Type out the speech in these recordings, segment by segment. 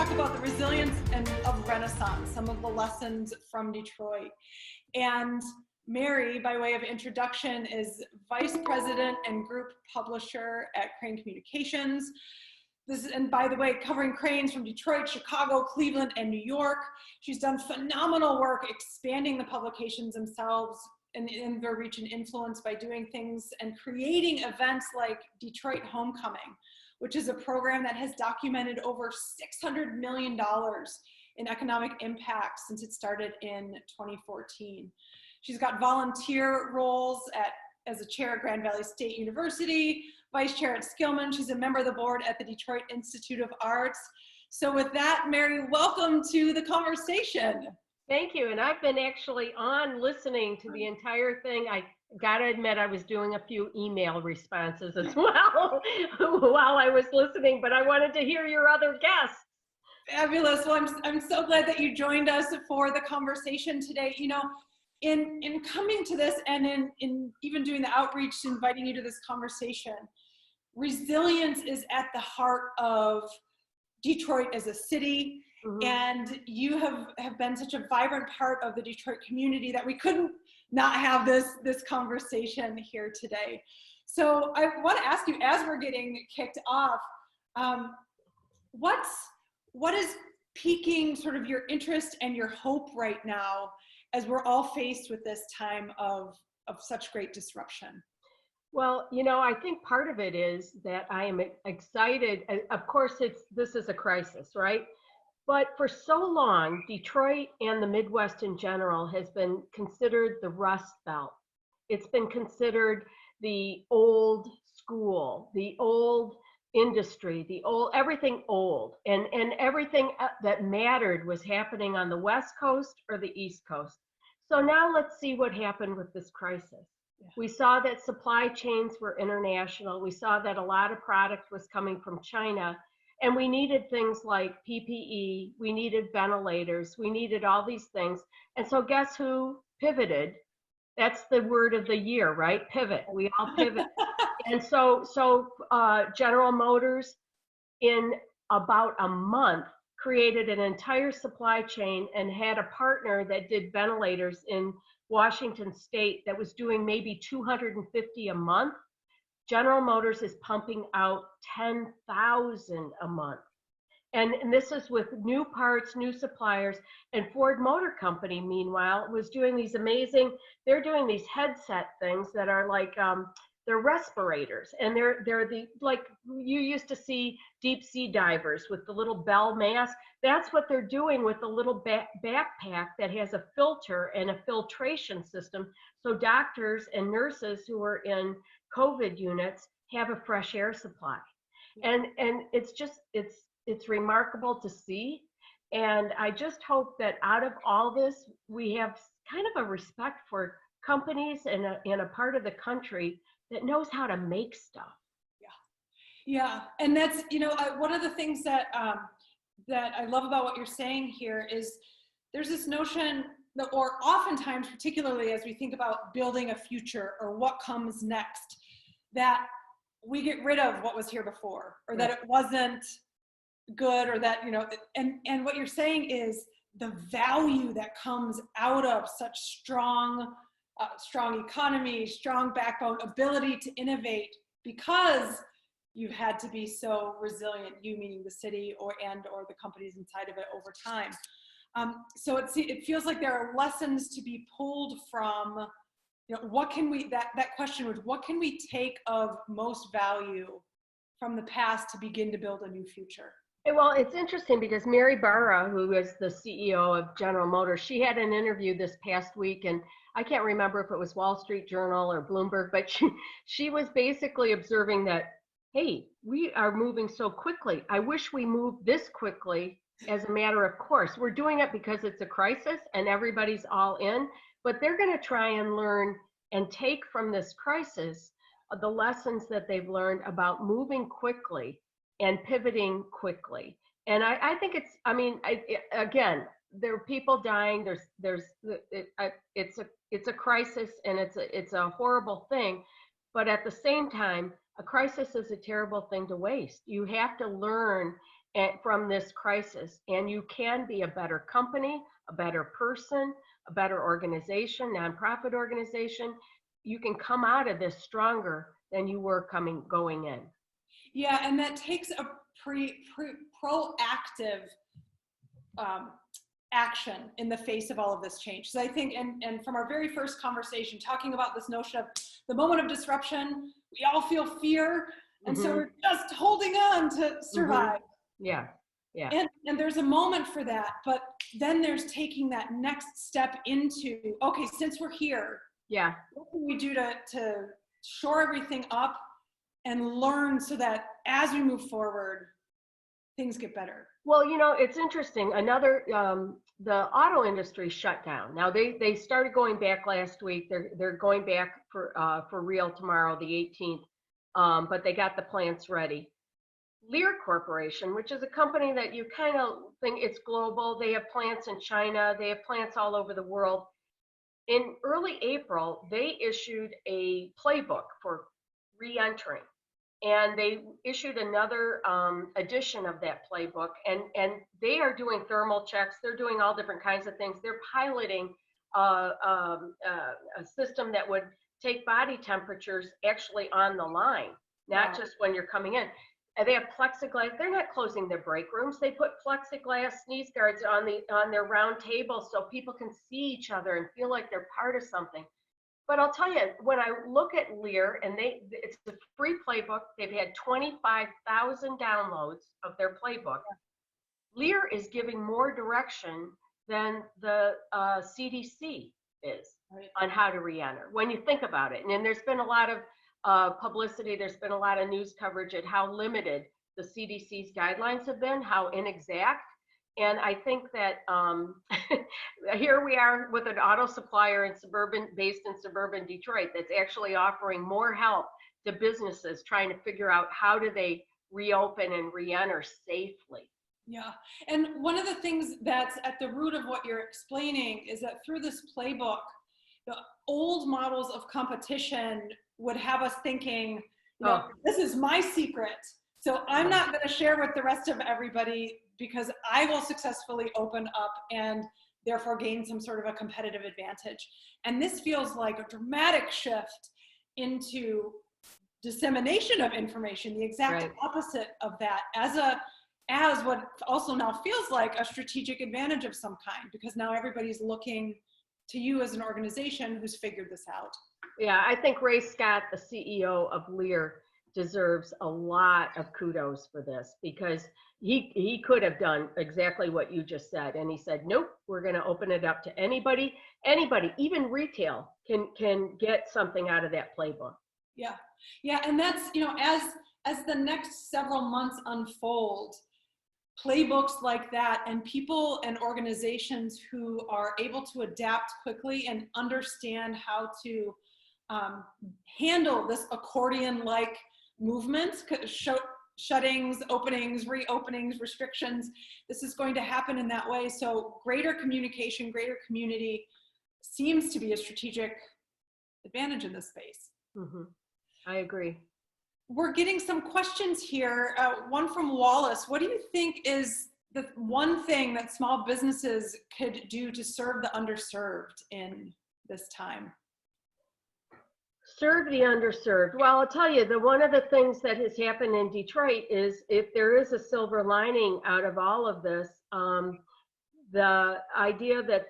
talk about the resilience of Renaissance, some of the lessons from Detroit. And Mary, by way of introduction, is Vice President and Group Publisher at Crain Communications. This is, and by the way, covering cranes from Detroit, Chicago, Cleveland, and New York. She's done phenomenal work expanding the publications themselves and their reach and influence by doing things and creating events like Detroit Homecoming, which is a program that has documented over $600 million in economic impact since it started in 2014. She's got volunteer roles as a chair at Grand Valley State University, vice chair at Skillman. She's a member of the board at the Detroit Institute of Arts. So with that, Mary, welcome to the conversation. Thank you. And I've been actually on listening to the entire thing. I gotta admit, I was doing a few email responses as well while I was listening, but I wanted to hear your other guests. Fabulous. Well, I'm so glad that you joined us for the conversation today. You know, in coming to this and in even doing the outreach, inviting you to this conversation, resilience is at the heart of Detroit as a city. Mm-hmm. And you have been such a vibrant part of the Detroit community that we couldn't not have this conversation here today. So I want to ask you, as we're getting kicked off, what is piquing sort of your interest and your hope right now as we're all faced with this time of such great disruption? Well, you know, I think part of it is that I am excited. Of course, this is a crisis, right? But for so long, Detroit and the Midwest in general has been considered the Rust Belt. It's been considered the old school, the old industry, everything old, and everything that mattered was happening on the West Coast or the East Coast. So now let's see what happened with this crisis. Yeah. We saw that supply chains were international. We saw that a lot of product was coming from China, and we needed things like PPE, we needed ventilators, we needed all these things. And so guess who pivoted? That's the word of the year, right? Pivot. We all pivot. And so General Motors, in about a month, created an entire supply chain and had a partner that did ventilators in Washington State that was doing maybe 250 a month. General Motors is pumping out 10,000 a month. And this is with new parts, new suppliers. And Ford Motor Company, meanwhile, was doing these they're doing these headset things that are like, they're respirators. And they're like you used to see deep sea divers with the little bell mask. That's what they're doing with the little backpack that has a filter and a filtration system. So doctors and nurses who are in COVID units have a fresh air supply. And it's remarkable to see. And I just hope that out of all this, we have kind of a respect for companies and a part of the country that knows how to make stuff. Yeah. And that's, you know, one of the things that I love about what you're saying here is there's this notion that, or oftentimes, particularly as we think about building a future or what comes next, that we get rid of what was here before, or that it wasn't good, or that, you know, and what you're saying is the value that comes out of such strong economy, strong backbone, ability to innovate, because you've had to be so resilient, you meaning the city or the companies inside of it over time. So it feels like there are lessons to be pulled from, you know, what can we, that question was, what can we take of most value from the past to begin to build a new future? Well, it's interesting because Mary Barra, who is the CEO of General Motors, she had an interview this past week, and I can't remember if it was Wall Street Journal or Bloomberg, but she was basically observing that, hey, we are moving so quickly. I wish we moved this quickly as a matter of course. We're doing it because it's a crisis and everybody's all in, but they're going to try and learn and take from this crisis the lessons that they've learned about moving quickly and pivoting quickly. And I think it's, I mean, again, there are people dying. It's a crisis, and it's a horrible thing. But at the same time, a crisis is a terrible thing to waste. You have to learn from this crisis, and you can be a better company, a better person, a better organization, nonprofit organization. You can come out of this stronger than you were going in. Yeah, and that takes a proactive action in the face of all of this change. So I think, and from our very first conversation, talking about this notion of the moment of disruption, we all feel fear, and so we're just holding on to survive. Yeah, yeah. And there's a moment for that, but then there's taking that next step into, okay, since we're here, yeah, what can we do to shore everything up and learn so that as we move forward, things get better? Well, you know, it's interesting. Another, the auto industry shut down. Now they started going back last week. They're going back for real tomorrow, the 18th. But they got the plants ready. Lear Corporation, which is a company that you kind of think it's global. They have plants in China. They have plants all over the world. In early April, they issued a playbook for re-entering. And they issued another edition of that playbook, and they are doing thermal checks. They're doing all different kinds of things. They're piloting a system that would take body temperatures actually on the line, not just when you're coming in. And they have plexiglass. They're not closing their break rooms. They put plexiglass sneeze guards on their round tables so people can see each other and feel like they're part of something. But I'll tell you, when I look at Lear, and it's a free playbook, they've had 25,000 downloads of their playbook. Lear is giving more direction than the CDC is on how to re-enter, when you think about it. And there's been a lot of publicity, there's been a lot of news coverage at how limited the CDC's guidelines have been, how inexact. And I think that here we are with an auto supplier based in suburban Detroit that's actually offering more help to businesses trying to figure out how do they reopen and re-enter safely. Yeah, and one of the things that's at the root of what you're explaining is that through this playbook, the old models of competition would have us thinking, this is my secret, so I'm not going to share with the rest of everybody because I will successfully open up and therefore gain some sort of a competitive advantage. And this feels like a dramatic shift into dissemination of information, the exact opposite of that, as what also now feels like a strategic advantage of some kind, because now everybody's looking to you as an organization who's figured this out. Yeah, I think Ray Scott, the CEO of Lear, deserves a lot of kudos for this, because he could have done exactly what you just said. And he said, nope, we're going to open it up to anybody, even retail can get something out of that playbook. Yeah. Yeah. And that's, as the next several months unfold, playbooks like that and people and organizations who are able to adapt quickly and understand how to handle this accordion-like movements, shuttings, openings, reopenings, restrictions. This is going to happen in that way. So greater communication, greater community seems to be a strategic advantage in this space. Mm-hmm. I agree. We're getting some questions here. One from Wallace. What do you think is the one thing that small businesses could do to serve the underserved in this time? Serve the underserved. Well, I'll tell you, one of the things that has happened in Detroit is, if there is a silver lining out of all of this, the idea that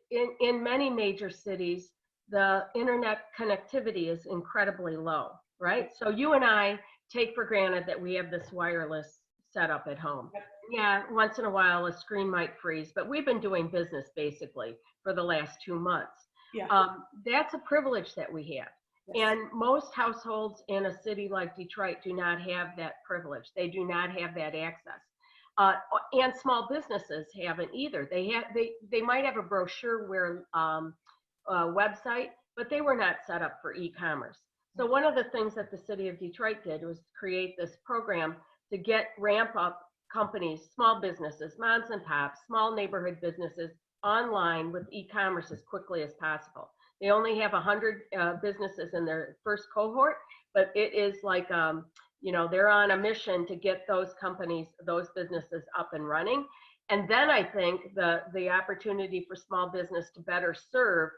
in many major cities, the internet connectivity is incredibly low, right? So you and I take for granted that we have this wireless setup at home. Yeah, once in a while a screen might freeze, but we've been doing business basically for the last 2 months. Yeah. That's a privilege that we have. Yes. And most households in a city like Detroit do not have that privilege. They do not have that access. And small businesses haven't either. They might have a brochure website, but they were not set up for e-commerce. So one of the things that the city of Detroit did was create this program to ramp up companies, small businesses, moms and pops, small neighborhood businesses online with e-commerce as quickly as possible. They only have 100 businesses in their first cohort, but it is like they're on a mission to get those companies, those businesses up and running. And then I think the opportunity for small business to better serve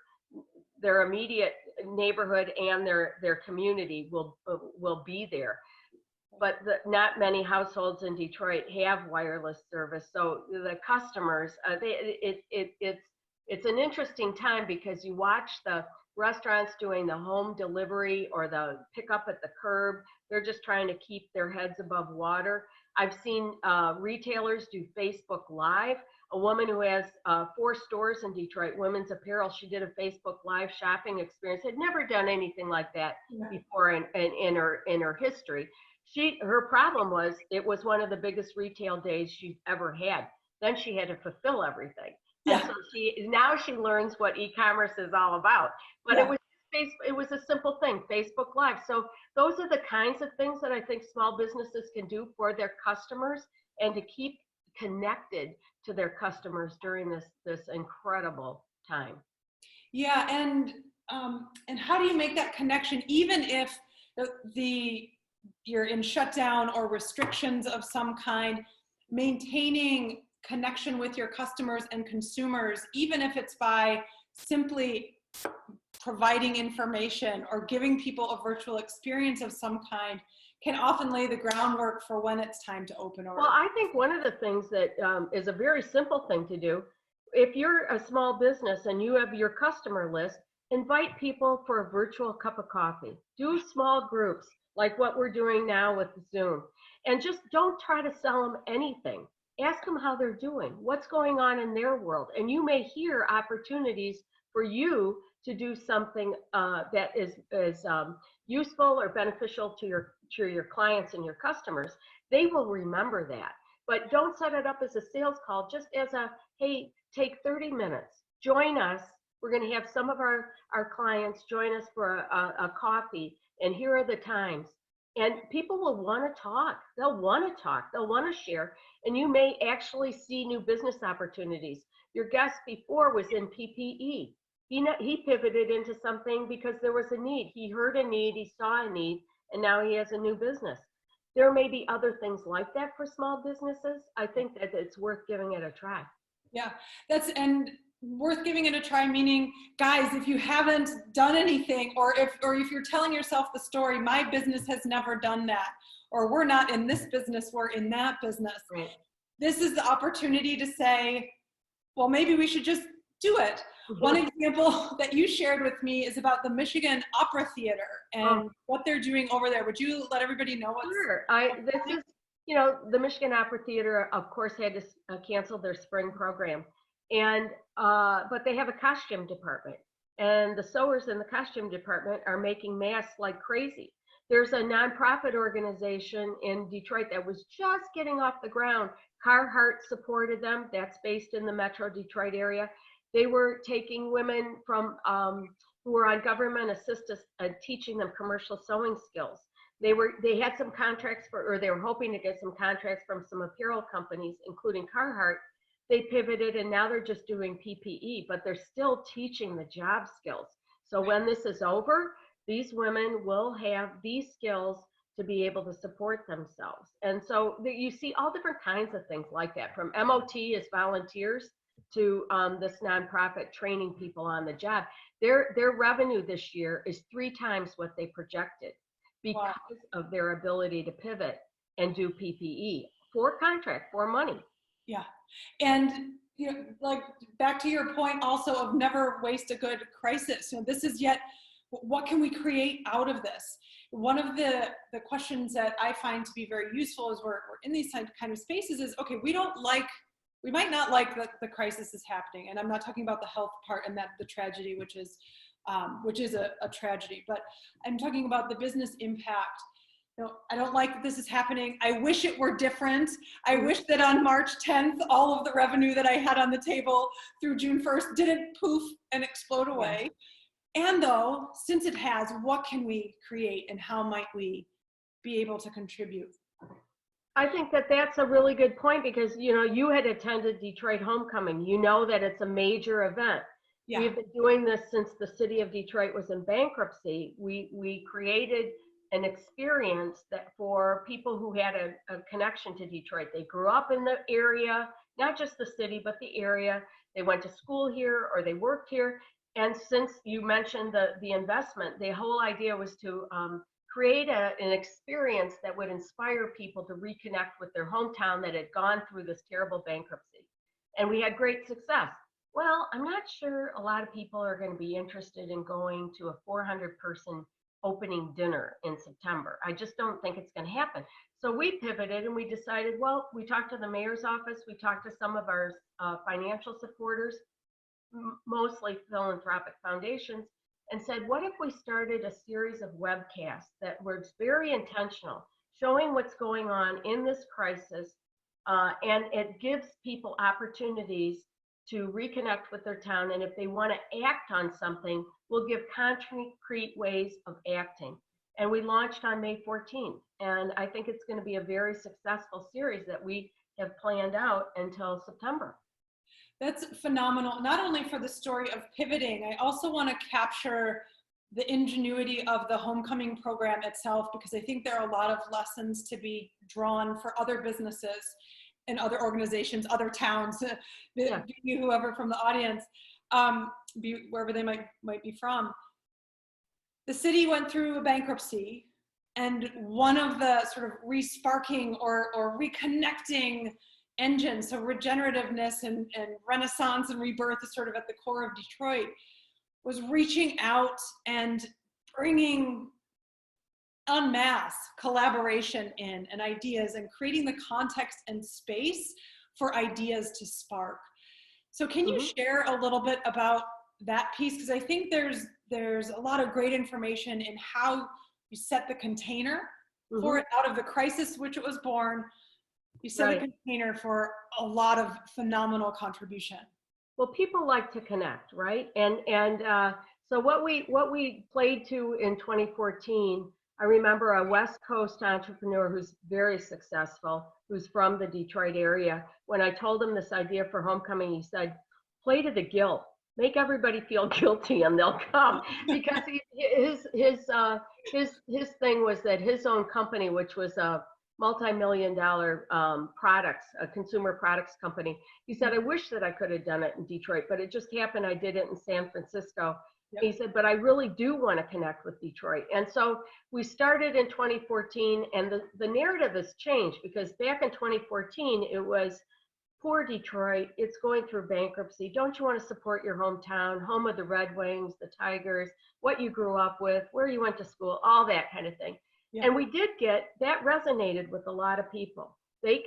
their immediate neighborhood and their community will be there. But not many households in Detroit have wireless service. So the customers, it's an interesting time because you watch the restaurants doing the home delivery or the pickup at the curb. They're just trying to keep their heads above water. I've seen retailers do Facebook Live. A woman who has 4 stores in Detroit, women's apparel, she did a Facebook Live shopping experience. Had never done anything like that before in her history. Her problem was it was one of the biggest retail days she's ever had. Then she had to fulfill everything. Yeah. And so now she learns what e-commerce is all about. But it was a simple thing, Facebook Live. So those are the kinds of things that I think small businesses can do for their customers and to keep connected to their customers during this incredible time. Yeah, and how do you make that connection even if you're in shutdown or restrictions of some kind, maintaining connection with your customers and consumers, even if it's by simply providing information or giving people a virtual experience of some kind, can often lay the groundwork for when it's time to open. Well, I think one of the things that is a very simple thing to do, if you're a small business and you have your customer list, invite people for a virtual cup of coffee. Do small groups like what we're doing now with Zoom. And just don't try to sell them anything. Ask them how they're doing, what's going on in their world. And you may hear opportunities for you to do something that is useful or beneficial to your clients and your customers. They will remember that. But don't set it up as a sales call, just as a, hey, take 30 minutes, join us. We're going to have some of our clients join us for a coffee, and here are the times. And people will want to talk. They'll want to talk. They'll want to share. And you may actually see new business opportunities. Your guest before was in PPE. He pivoted into something because there was a need. He heard a need, he saw a need, and now he has a new business. There may be other things like that for small businesses. I think that it's worth giving it a try. Yeah, and worth giving it a try, meaning, guys, if you haven't done anything, or if you're telling yourself the story, my business has never done that, or we're not in this business, we're in that business. Right. This is the opportunity to say, well, maybe we should just do it. Mm-hmm. One example that you shared with me is about the Michigan Opera Theater and what they're doing over there. Would you let everybody know what's Sure. The Michigan Opera Theater, of course, had to cancel their spring program. And but they have a costume department, and the sewers in the costume department are making masks like crazy. There's a nonprofit organization in Detroit that was just getting off the ground. Carhartt supported them. That's based in the Metro Detroit area. They were taking women from who were on government assistance and teaching them commercial sewing skills. They had some contracts they were hoping to get some contracts from some apparel companies, including Carhartt. They pivoted and now they're just doing PPE, but they're still teaching the job skills. So when this is over, these women will have these skills to be able to support themselves. And so you see all different kinds of things like that, from MOT as volunteers to this nonprofit training people on the job. Their revenue this year is 3 times what they projected because of their ability to pivot and do PPE for contract, for money. Yeah. And like back to your point also of never waste a good crisis. This is yet, what can we create out of this? One of the questions that I find to be very useful as we're in these kind of spaces is, okay, we might not like that the crisis is happening. And I'm not talking about the health part and the tragedy, which is a tragedy, but I'm talking about the business impact. I don't like that this is happening. I wish it were different. I wish that on March 10th, all of the revenue that I had on the table through June 1st didn't poof and explode away. And though, since it has, what can we create and how might we be able to contribute? I think that that's a really good point because, you had attended Detroit Homecoming. You know that it's a major event. Yeah. We've been doing this since the city of Detroit was in bankruptcy. We created an experience that for people who had a connection to Detroit. They grew up in the area, not just the city, but the area. They went to school here or they worked here. And since you mentioned the investment, the whole idea was to create an experience that would inspire people to reconnect with their hometown that had gone through this terrible bankruptcy. And we had great success. Well, I'm not sure a lot of people are going to be interested in going to a 400-person opening dinner in September. I just don't think it's going to happen. So we pivoted and we decided, well, we talked to the mayor's office, we talked to some of our financial supporters, mostly philanthropic foundations, and said, what if we started a series of webcasts that were very intentional, showing what's going on in this crisis, and it gives people opportunities to reconnect with their town, and if they want to act on something, we'll give concrete ways of acting. And we launched on May 14th, and I think it's going to be a very successful series that we have planned out until September. That's phenomenal, not only for the story of pivoting, I also want to capture the ingenuity of the homecoming program itself, because I think there are a lot of lessons to be drawn for other businesses and other organizations, other towns, Yeah. be whoever from the audience, be wherever they might be from. The city went through a bankruptcy, and one of the sort of resparking or reconnecting engines, so regenerativeness and renaissance and rebirth is sort of at the core of Detroit, was reaching out and bringing en masse collaboration in and ideas and creating the context and space for ideas to spark. So can you share a little bit about that piece? Because I think there's a lot of great information in how you set the container for it out of the crisis which it was born. You set a container for a lot of phenomenal contribution. Well, people like to connect, right? And so what we played to in 2014, I remember a West Coast entrepreneur who's very successful, who's from the Detroit area. When I told him this idea for homecoming, he said, play to the guilt. Make everybody feel guilty and they'll come. Because his thing was that his own company, which was a multi-million-dollar products, a consumer products company. He said, I wish that I could have done it in Detroit, but it just happened I did it in San Francisco. Yep. He said, but I really do want to connect with Detroit. And so we started in 2014, and the narrative has changed, because back in 2014, it was, poor Detroit, it's going through bankruptcy. Don't you want to support your hometown, home of the Red Wings, the Tigers, what you grew up with, where you went to school, all that kind of thing. Yeah. And we did get, that resonated with a lot of people.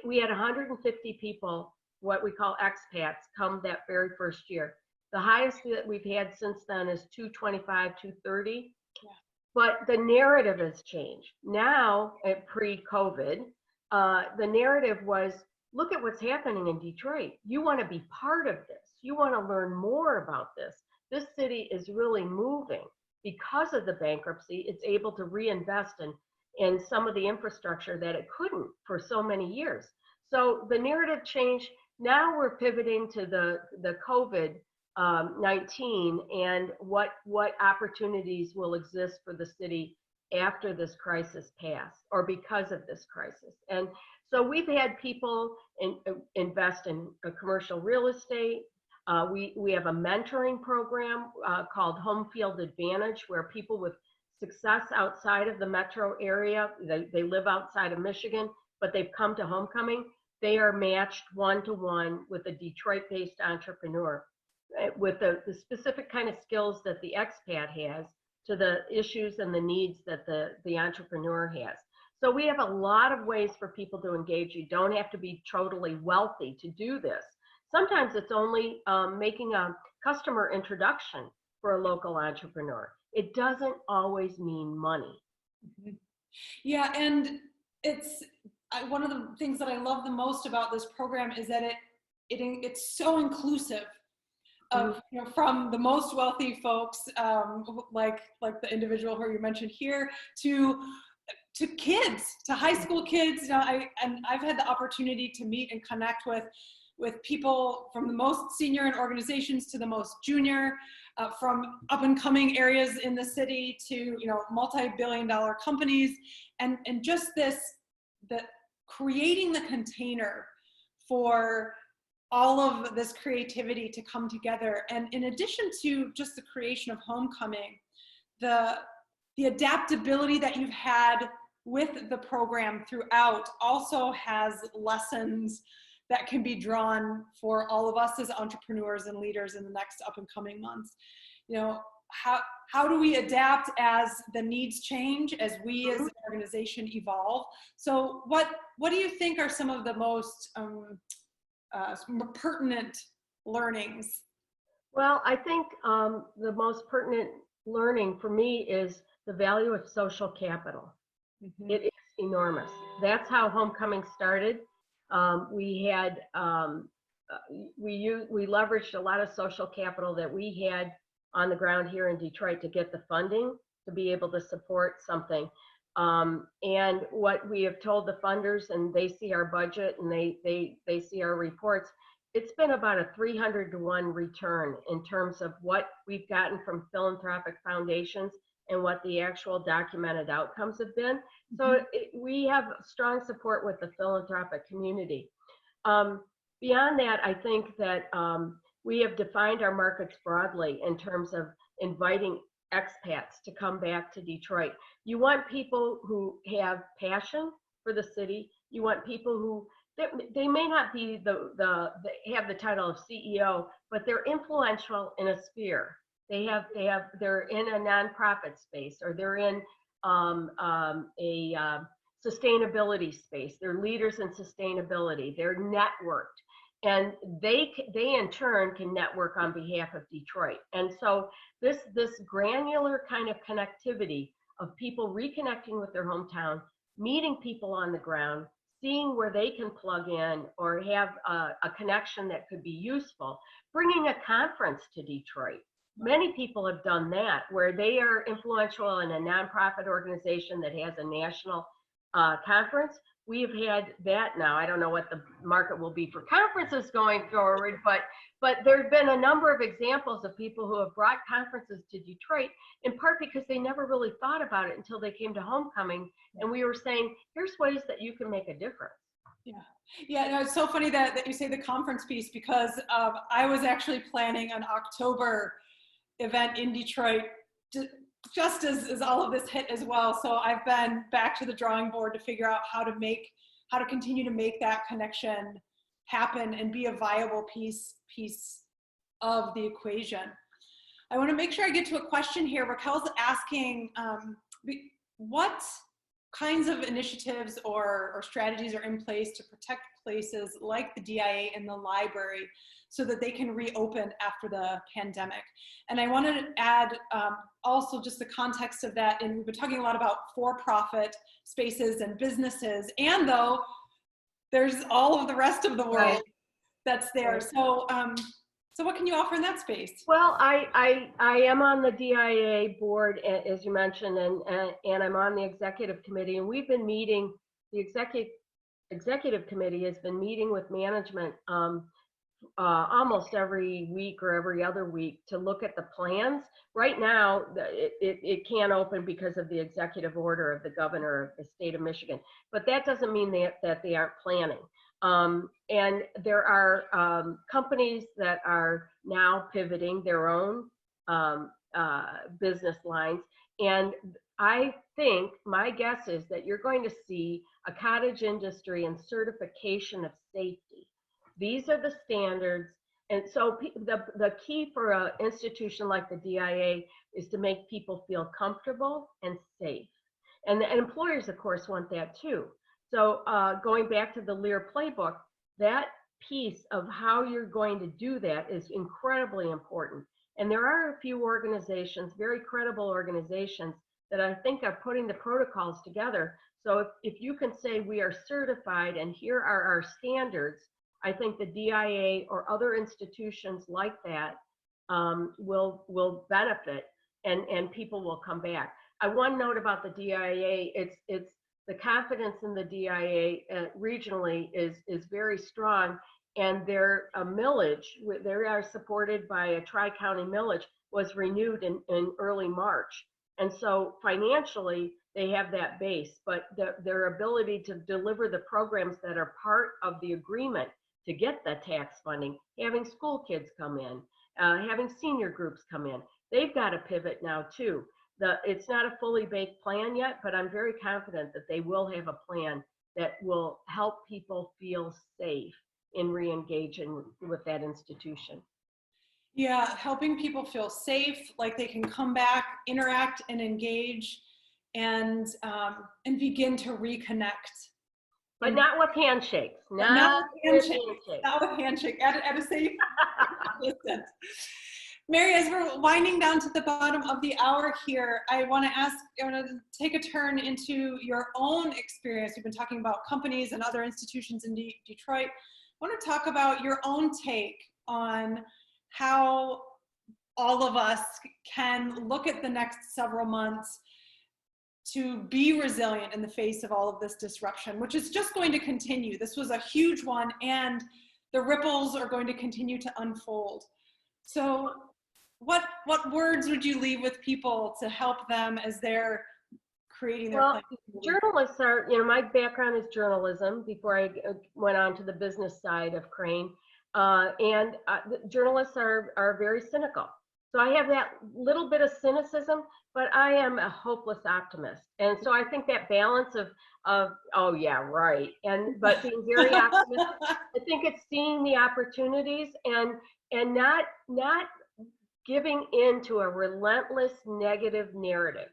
We had 150 people, what we call expats, come that very first year. The highest that we've had since then is 225, 230. Yeah. But the narrative has changed. Now, pre-COVID, the narrative was, look at what's happening in Detroit. You want to be part of this. You want to learn more about this. This city is really moving. Because of the bankruptcy, it's able to reinvest in some of the infrastructure that it couldn't for so many years. So the narrative changed. Now we're pivoting to the COVID-19 and what opportunities will exist for the city after this crisis passed, or because of this crisis. And so we've had people invest in commercial real estate. We have a mentoring program called Home Field Advantage, where people with success outside of the metro area, they live outside of Michigan, but they've come to homecoming. They are matched one-to-one with a Detroit-based entrepreneur with the specific kind of skills that the expat has to the issues and the needs that the entrepreneur has. So we have a lot of ways for people to engage. You don't have to be totally wealthy to do this. Sometimes it's only making a customer introduction for a local entrepreneur. It doesn't always mean money. Mm-hmm. Yeah, and it's one of the things that I love the most about this program is that it's so inclusive of, from the most wealthy folks, like the individual who you mentioned here, to kids, to high school kids. I've had the opportunity to meet and connect with with people from the most senior in organizations to the most junior, from up and coming areas in the city to, you know, multi-billion-dollar companies, and just the creating the container for all of this creativity to come together. And in addition to just the creation of Homecoming, the adaptability that you've had with the program throughout also has lessons that can be drawn for all of us as entrepreneurs and leaders in the next up and coming months. You know, how do we adapt as the needs change, as we as an organization evolve? So what do you think are some of the most pertinent learnings? Well, I think the most pertinent learning for me is the value of social capital. Mm-hmm. It is enormous. That's how Homecoming started. We leveraged a lot of social capital that we had on the ground here in Detroit to get the funding to be able to support something. And what we have told the funders, and they see our budget and they see our reports, it's been about a 300-to-1 return in terms of what we've gotten from philanthropic foundations and what the actual documented outcomes have been. So we have strong support with the philanthropic community. Beyond that, I think that we have defined our markets broadly in terms of inviting expats to come back to Detroit. You want people who have passion for the city. You want people who, they may not be have the title of CEO, but they're influential in a sphere. They're in a nonprofit space, or they're in a sustainability space. They're leaders in sustainability. They're networked, and they in turn can network on behalf of Detroit. And so this granular kind of connectivity of people reconnecting with their hometown, meeting people on the ground, seeing where they can plug in or have a connection that could be useful, bringing a conference to Detroit. Many people have done that, where they are influential in a nonprofit organization that has a national conference. We have had that now. I don't know what the market will be for conferences going forward, but there have been a number of examples of people who have brought conferences to Detroit, in part because they never really thought about it until they came to Homecoming, and we were saying, here's ways that you can make a difference. Yeah, no, it's so funny that you say the conference piece, because I was actually planning an October event in Detroit just as all of this hit as well. So I've been back to the drawing board to figure out how to continue to make that connection happen and be a viable piece of the equation. I want to make sure I get to a question here. Raquel's asking, what kinds of initiatives or strategies are in place to protect places like the DIA and the library so that they can reopen after the pandemic? And I wanted to add also just the context of that, and we've been talking a lot about for-profit spaces and businesses, and though there's all of the rest of the world that's there. So so what can you offer in that space? Well, I am on the DIA board, as you mentioned, and I'm on the executive committee, and we've been meeting, the executive committee has been meeting with management almost every week or every other week to look at the plans. Right now, it can't open because of the executive order of the governor of the state of Michigan, but that doesn't mean that they aren't planning. And there are companies that are now pivoting their own business lines. And I think, my guess is that you're going to see a cottage industry and certification of safety. These are the standards. And so the key for an institution like the DIA is to make people feel comfortable and safe. And employers, of course, want that too. So going back to the Lear playbook, that piece of how you're going to do that is incredibly important. And there are a few organizations, very credible organizations, that I think are putting the protocols together. So if you can say we are certified and here are our standards, I think the DIA or other institutions like that will benefit, and people will come back. One note about the DIA, it's the confidence in the DIA regionally is very strong, and their millage, they are supported by a tri-county millage, was renewed in early March. And so financially, they have that base, but their ability to deliver the programs that are part of the agreement to get the tax funding, having school kids come in, having senior groups come in, they've got to pivot now too. It's not a fully baked plan yet, but I'm very confident that they will have a plan that will help people feel safe in re-engaging with that institution. Yeah, helping people feel safe, like they can come back, interact, and engage, and begin to reconnect. But not with handshakes. Not with handshake. At a safe distance. Mary, as we're winding down to the bottom of the hour here, I want to take a turn into your own experience. You've been talking about companies and other institutions in Detroit. I want to talk about your own take on how all of us can look at the next several months to be resilient in the face of all of this disruption, which is just going to continue. This was a huge one, and the ripples are going to continue to unfold. So what words would you leave with people to help them as they're creating their plans? Journalists are, my background is journalism before I went on to the business side of Crain. Journalists are very cynical. So I have that little bit of cynicism, but I am a hopeless optimist. And so I think that balance of oh yeah, right, but being very optimistic, I think it's seeing the opportunities and not giving in to a relentless negative narrative.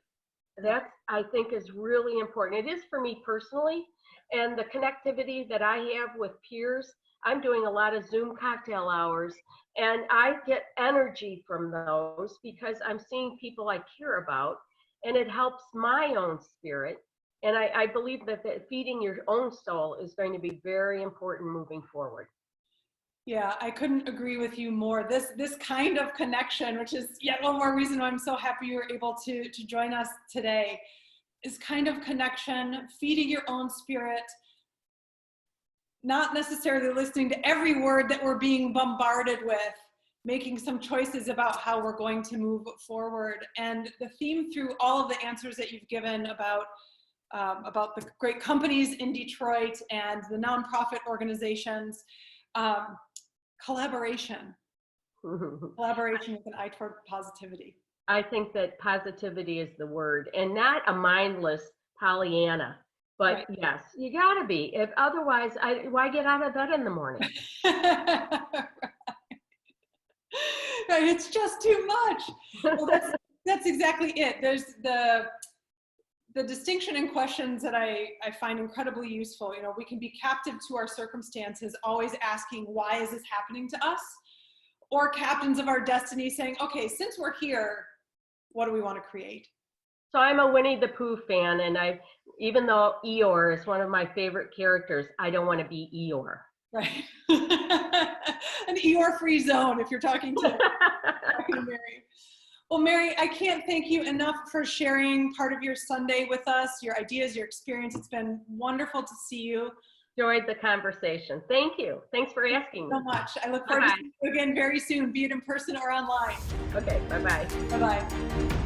That, I think, is really important. It is for me personally, and the connectivity that I have with peers. I'm doing a lot of Zoom cocktail hours, and I get energy from those because I'm seeing people I care about, and it helps my own spirit. And I believe that feeding your own soul is going to be very important moving forward. Yeah, I couldn't agree with you more. This kind of connection, which is yet one more reason why I'm so happy you were able to join us today, is kind of connection, feeding your own spirit, not necessarily listening to every word that we're being bombarded with, making some choices about how we're going to move forward. And the theme through all of the answers that you've given about the great companies in Detroit and the nonprofit organizations, collaboration with an eye toward positivity. I think that positivity is the word, and not a mindless Pollyanna. But right. Yes, you gotta be. If otherwise, why get out of bed in the morning? Right, it's just too much. Well, that's exactly it. There's the distinction in questions that I find incredibly useful. We can be captive to our circumstances, always asking, why is this happening to us? Or captains of our destiny saying, okay, since we're here, what do we want to create? So I'm a Winnie the Pooh fan, and even though Eeyore is one of my favorite characters, I don't want to be Eeyore. Right. An Eeyore-free zone if you're talking to Mary. Well, Mary, I can't thank you enough for sharing part of your Sunday with us, your ideas, your experience. It's been wonderful to see you. Enjoyed the conversation. Thank you. Thanks for asking me. So much. I look forward to seeing you again very soon, be it in person or online. Okay, bye-bye. Bye-bye.